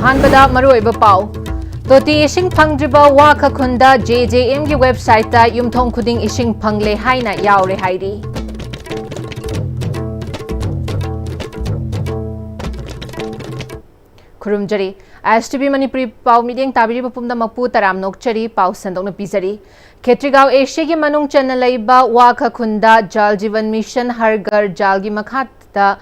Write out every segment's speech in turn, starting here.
अहानबदा मरुइबा पाउ तोती इशिंग फंगद्रिबा वाखा खुंदा JJM की website ता युमथोंग खुदिंग इशिंग फंगले हाइना यावरे हाइरी खुरुमजरी Istv Manipuri पाउ मीडियम ताबिरिबा पुमनमकपु तराम नोकचरी पाउ संदोकना पिजरी खेत्रीगांव एशिया की मनुंग चन्ना लैबा वाखा खुंदा जल जीवन मिशन हर घर जल की मखाता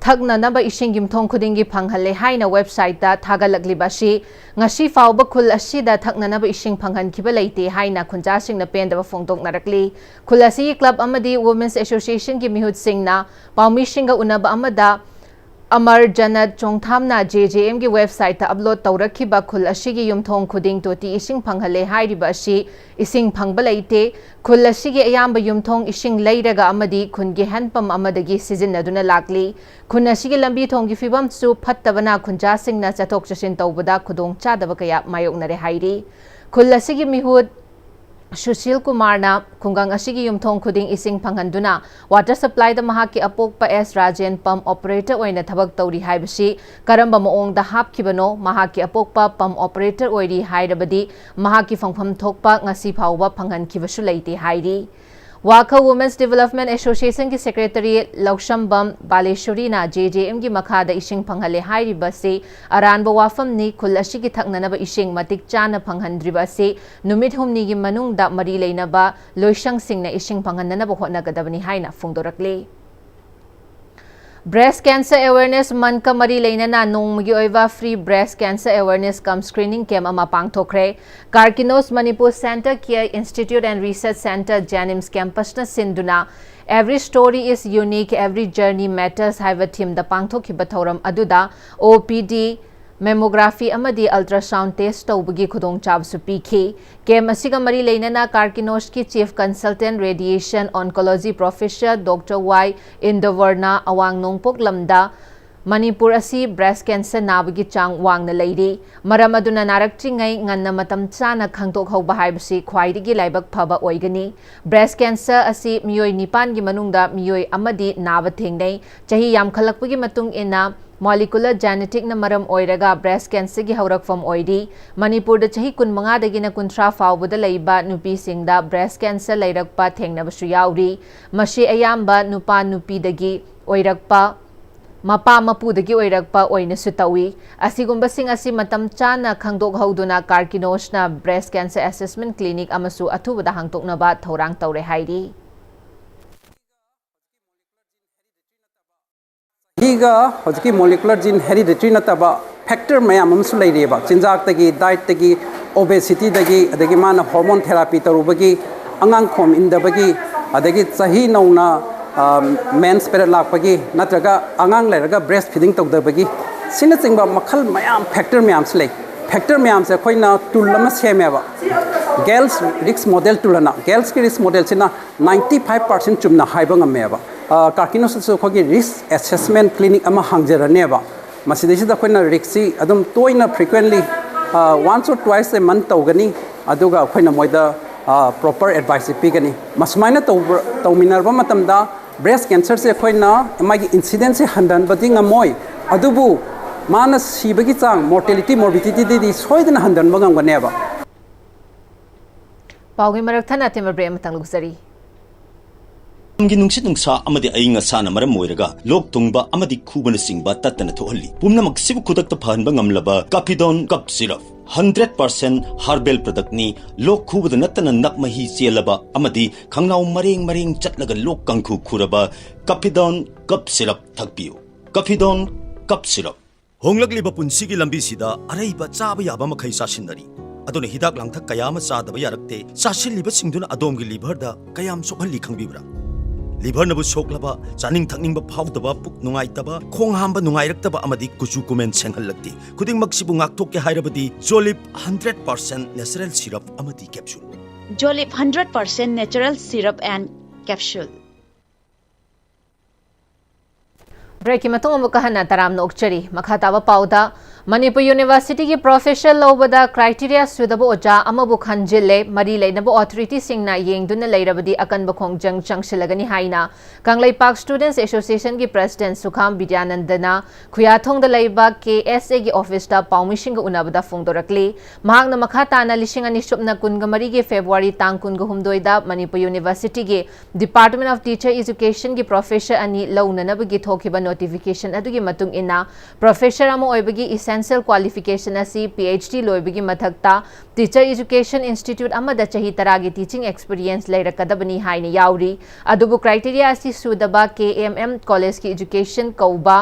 थगननबा इशिंग युमथोंग खुदिंगी फंगहले हाइना वेबसाइट ता थागलकलिबासी ngasi फाउबा खुल असिदा थगननबा इशिंग फंगहनखिबा लैते हाइना खुंजासिंगना पेंदबा फोंदोकनरकली खुल असि क्लब अमदी वुमेन्स एसोसिएशन की मिहुतसिंगना पाउमिसिंगा उनबा अमदा अमर जनत चोंगथामना JJM की वेबसाइट अपलोड तौरखिबा खुल असिगी युमथोंग खुदिंग तोती इसिंग फंगहले हाइरिबा असि इसिंग फंगबा लैते खुल असिगी अयाम्बा युमथोंग इसिंग लैरगा अमदी खुनगी हैंडपंप अमदगी सिजिन्नदुना लाकली खुन असिगी लंबी थोंगी फिबमसु फत्तबना खुंजासिंगना चथोक चसिन तौबदा खुदोंग चादबा कया मायोकनरे हाइरी खुल असिगी मिहुत सुशील कुमारना खुंगांग असिगी युमथोंग खुदिंग इसिंग फंगहनदुना वाटर सप्लाई दा महाकी अपोकपा S राजेन पंप ऑपरेटर ओइना थबक तौरी हाइबसी करंबा मओंगदा हापखिबनो महाकी अपोकपा पंप ऑपरेटर ओइरी हाइरबदी महाकी फंगफम थोकपा ngasi फाउबा फंगहनखिबसु लैते हाइरी वाखा वुमेन्स डेवलपमेंट एसोसिएशन की सेक्रेटरी लौशंबम बालेश्वरीना JJM की मखादा इशिंग फंगहले हाइरिबसे अरानबा वाफमनी खुल असिगी थगननबा इशिंग मतिक चाना फंगहनद्रिबसे नुमित हुमनी की मनुंगदा मरी लेनबा लोइसंगसिंगना इशिंग फंगहननबा होटनगदबनी हाइना फोंदोरकले Breast Cancer Awareness Month का मरी लेना नोंगमगी ओइवा free breast cancer awareness cum screening camp अमा पांगथोखरे Karkinos Manipur centre care institute and research centre JNIMS campus न सिंधुना every story is unique every journey matters हाइव थीम द पांगथोखिबा थौरम अदुदा OPD मेमोग्राफी अमदी अल्ट्रासाउंड टेस्ट तौबगी खुदोंग चाबसु पीखी कैंप असिगा मरी लेना कार्किनोस की chief consultant radiation oncology professor doctor Y इंदवर्ना अवांग नोंगपोक लमदा मणिपुर असी ब्रेस्ट कैंसर नाबगी चांग वांगना लैरी मरम अदुना नारक्त्रिंगै ngannna matam chana khangtok hauba haibasi khwaidigi laibak phaba oigani breast cancer asi miyoi nipan gi manungda miyoi amadi naba thengnai chahi yam khalakpagi matung ina molecular genetic na maram oiraga breast cancer gi haurakfam oiri manipur da chahi 15 dagi na 30 fawbuda leiba nupi singda breast cancer leirakpa thengnabasu yauri mashi ayamba nupa nupi dagi oirakpa Mopa मपुदगी ओइरकपा ओइनसु Tawi असिगुंबसिंग असि मतम चाना खंगदोक हौदुना कार्किनोसना breast cancer assessment clinic अमसु अथुबदा हांगतोकनबा थौरांग तौरे हाइरी हिगा हजकी मोलिकुलर जीन हेरिडिटरी नतबा फैक्टर मयाम अमसु लैरेबा चिंजाक तगी डाइट तगी ओबेसिटी तगी अदगी माना हार्मोन थेरापी तरुबगी अंगांग खोम इंदबगी अदगी सही नौना मेंस पेरेड लापगी नत्रगा आंगांग लेरगा ब्रेस्ट फीडिंग तौदबगी सिन चिंबा मखल मयाम फैक्टर मयाम से फैक्टर मयाम से खोइना टूल अमा सेमेबा गर्ल्स रिस्क मॉडल टूलना गर्ल्स की रिस्क मॉडल सिना 95% चुमना हाइबा ngमेबा कार्किनोसिस खोगी रिस्क असेसमेंट क्लिनिक अमा हांगजरनेबा मसिदेसिदा खोइना रिस्क अदम तोइना frequently once or twice a month तौगनी अदुगा खोइना मोइदा proper advice pigani masmaina tauminarba matamda breast cancer se khoina magi incidence se handan bading amoi adubu mana sibagi chang mortality morbidity di soidana handan bangam ganeba paugi marak thana tema bre matang luxury गी नुंगसित नुंगसा अमदि अइंग असाना मरम मोइरगा लोक तुंगबा अमदि खुबन सिंगबा तत्तन थोहल्ली पुमनमक सिबु खुदक्ता फहनबा ngamlaba Kafidon cough syrup 100% herbal product नि लोक खुबद नत्तन नकमही चेलबा अमदि खंगनाउ मरेंग मरेंग चटलगा लोक कंखु खुरबा काफिडोन कप सिरप थकपियो काफिडोन कप सिरप होंगलगलिबा पुंसिगी लंबीसिदा अरैबा चाबा याबा मखै सासिनरी अदुन हिदाक लांगथक कयाम चादबा यारक्ते सासिलिबा सिंगदुन अदोमगी लिभरदा कयाम सोखल्ली खंगबिब्रा लिभर नबु सोकलबा चानिंग थकनिंग फाउदबा पुक नुंगाइतबा खोंग हांबा नुंगाइरक्तबा अमदि कुचु कुमेन सेंगहल्लक्ति खुदिंग मक्सिबु ngakthokke hairabadi जोलिप 100% नेचुरल सिरप अमदि कैप्सूल जोलिप 100% natural syrup and capsule break की मतों अमुक कहना तराम नोकचरी मखाताबा पाउदा Manipur University की प्रोफेसर लौबदा क्राइटेरिया सुदब ओजा अमबु खंजिले मरी लेनब ऑथोरिटी सिंगना येंगदुना लेरबदी अकनब खोंगजंग चंगसिलगनी हाइना कांगलेपाक स्टूडेंट्स एसोसिएशन की प्रेसिडेंट सुखाम विद्यानंदना खुयाथोंग लेबा KSA की ऑफिस दा पाउमिशिंग उनबदा फोंदोरकली महांगना मखा ताना लिसिंग अनि सुबना कुनगमरी के फेब्रुआरी तांग कुनगहुमदोइदा मणिपुर यूनिवर्सिटी के डिपार्टमेंट ऑफ टीचर एजुकेशन की प्रोफेसर अनि लौननबगी थोखिबा नोटिफिकेशन अदुगी मतुंग इना प्रोफेसर अमो ओइबगी essential qualification asi PhD लोइबगी मथक्ता टीचर एजुकेशन इंस्टीट्यूट अमदा चही तरागी टीचिंग एक्सपीरियंस लेरकदबनी हाइने याउरी अदुबु क्राइटेरिया asi सुदबा KMM कॉलेज की एजुकेशन कौबा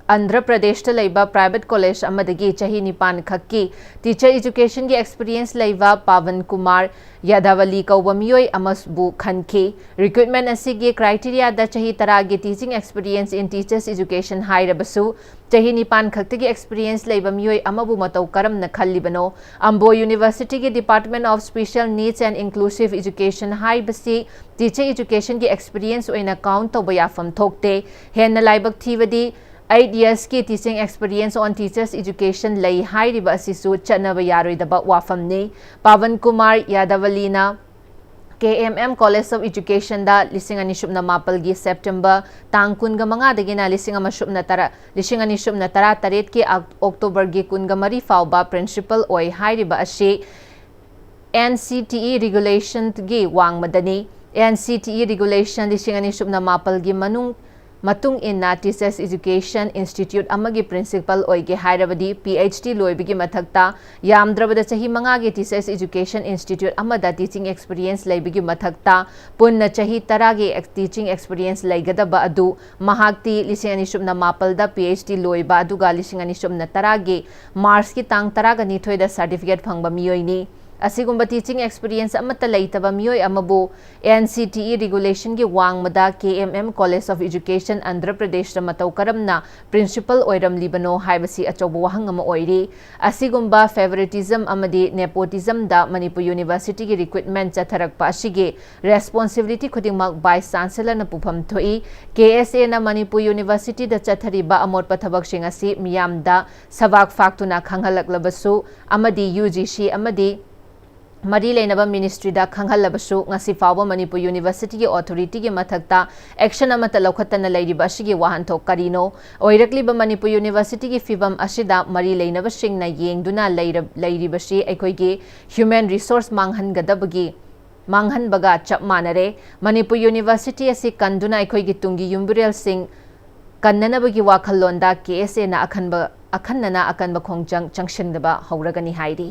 आंध्र प्रदेश लेबा प्राइवेट कॉलेज अमदगी चही निपान खक्की टीचर एजुकेशन की एक्सपीरियंस लेबा पावन कुमार यादवली कौबा मियोय अमसबु खनखी रिक्रूटमेंट असिगी क्राइटेरिया दा चही तरागी teaching experience in teachers education हाइरबसु चही निपान खक्तगी एक्सपीरियंस लेबा मियोय अमबु मतौ करमना खल्लिबनो अम्बो यूनिवर्सिटी के department of special needs and inclusive education हाइबसी टीचर एजुकेशन की एक्सपीरियंस ओइना काउंट तौबा याफम थोकते हेन लाइबक थीबदी 8 years की teaching experience on teachers education लई हाइरिबा असिसु चनबा यारोइदबा वाफमनी पावन कुमार यादवलीना KMM कॉलेज ऑफ एजुकेशन दा लिसिंग अनि शुबना मापल गी सेप्टेम्बर तांग कुनगा मंगा दगिना लिसिंग अमा शुबना तरा लिसिंग अनि शुबना तरा तरेत के अक्टोबर गी कुनगा मरी फावबा प्रिंसिपल ओय हाइरिबा अशी NCTE रेगुलेशन गी वांग मदनी NCTE रेगुलेशन लिसिंग अनि शुबना मापल गी मतुंग इन्ना टीचर्स एजुकेशन इंस्टीट्यूट अमगी प्रिंसिपल ओइगे हाइरबदी PhD लोइबगी मथक्ता यामद्रबदा चही मंगागे टीचर्स एजुकेशन इंस्टीट्यूट अमदा टीचिंग एक्सपीरियंस लेबगी मथक्ता पुन्ना चही तरागे टीचिंग एक्सपीरियंस लेगदबा अदु महाक्ति लिसिंग अनि शुबना मापलदा PhD लोइबा अदुगा लिसिंग अनि शुबना तरागे मार्च की तांग तरागा निथोइदा सर्टिफिकेट फंगबा मियोइनी असिगुम्बा टीचिंग एक्सपीरियंस अमता लेइतबा मियोय अमबो NCTE रेगुलेशन की वांगमदा KMM college of education Andhra Pradesh मतौ करमना प्रिंसिपल ओइरम लिबनो हाइबसी अचौबो वाहंग अम ओइरी असिगुम्बा फेवरेटिज्म अमदी नेपोटिज्म दा मणिपुर यूनिवर्सिटी की रिक्रूटमेंट चथरकपा असिगे रेस्पॉन्सिबिलिटी खुदिंगमक वाइस चांसलर न पुफम थोई KSA न मणिपुर यूनिवर्सिटी दा चथरिबा अमोट पथबकसिंग असि मियामदा सवाक फाक्तुना खंगलकलबसु अमदी UGC अमदी मरी लेनब मिनिस्ट्री दा खंगहलबसु ngasi फावबा मणिपुर यूनिवर्सिटी की ऑथोरिटी की मथक्ता एक्शन अमत लौखतना लेरिबा असिगी वाहनथोक करिनो ओइरकलिबा मणिपुर यूनिवर्सिटी की फिबम असिदा मरी लेनब सिंगना येंगदुना लेरिबसि अखोइगे ह्यूमन रिसोर्स मांगहनगदबगी मांगहनबगा चप मानरे मणिपुर यूनिवर्सिटी असि कंदुना अखोइगे तुंगी युम्बुरेल सिंग कन्ननबगी वाखल्लोंदा KSA ना अखन्नना अकनब खोंगजंग चंगसिनदबा हौरगनी हाइरी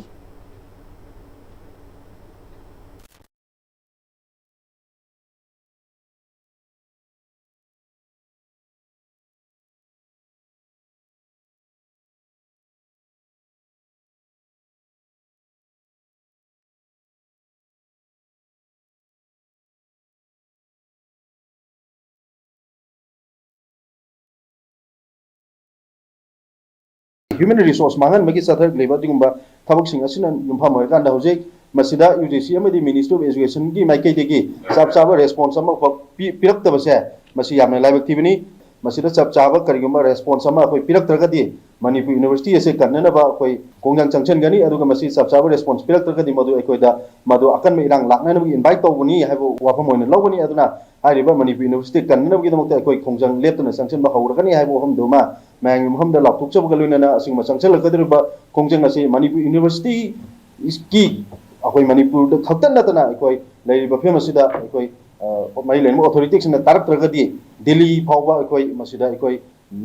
human resource mangan magi sathar labor digumba thabak sing asina yumpham hoy kan da hojek masida UGC amadi ministry of education gi maikai degi chap chaba response ama pirak ta base masi yamna laibak thibini masida chap chaba karigumba response ama koi pirak tragadi Manipur University ase kannana ba koi kongjang changchen gani aduga masi chap chaba response pirak tragadi madu ekoi da madu akan me irang lakna na invite tawuni haibo wafam hoina lawani aduna hariba Manipur University kannana gi damokta ekoi kongjang leptana sanction ba hawragani haibo ham doma मैंग हम the लापटोक चब गलुना using मसंगसल लगदरबा कोंजंग असे Manipur university इसकी अखोय Manipur the खतन नतना अखोय लेरिबा famous सिदा अखोय मरी लेनबो authority सिना तारक तरगदी दिल्ली फावबा अखोय मसिदा अखोय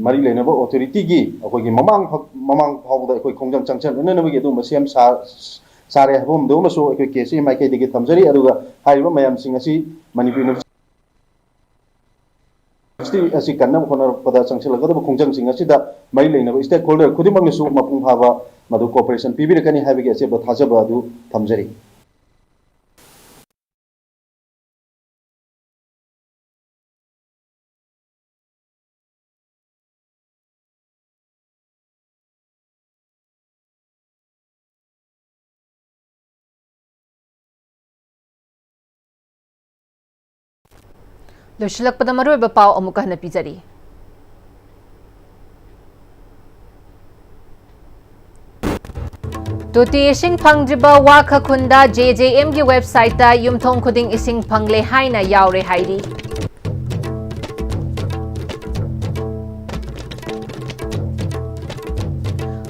मरी लेनबो authority गी अखोय गी ममांग फावदा अखोय कोंजंग चंगचन ननबगी दु मसेम सारे हबम दो मसो अखोय केसी माइके दिगे थमजरी अरुगा हारिबा मयाम सिंग असि मणिपुर यूनिवर्सिटी असि कन्ना खोना पदा संगसलगदब खोंजंग सिंग असिदा मई लेनब स्टेक होल्डर खुदिमंगसु मपुंग फाबा मदु कोऑपरेशन पीबिरकनी हाबिगे असे थाजब अदु थमजरी लोशलकपदा मरुब पाव अमुका हन पिजरी Tuti ising pangdriba waka khunda JJM gi website ta yumthong khuding ising pangle haina yaure hairi.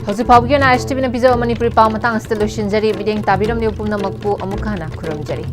Hosi pawgi na Istv na bizo Manipuri paw matang solution jari bideng tabiram ni upum na magpu amukhana khuram jari.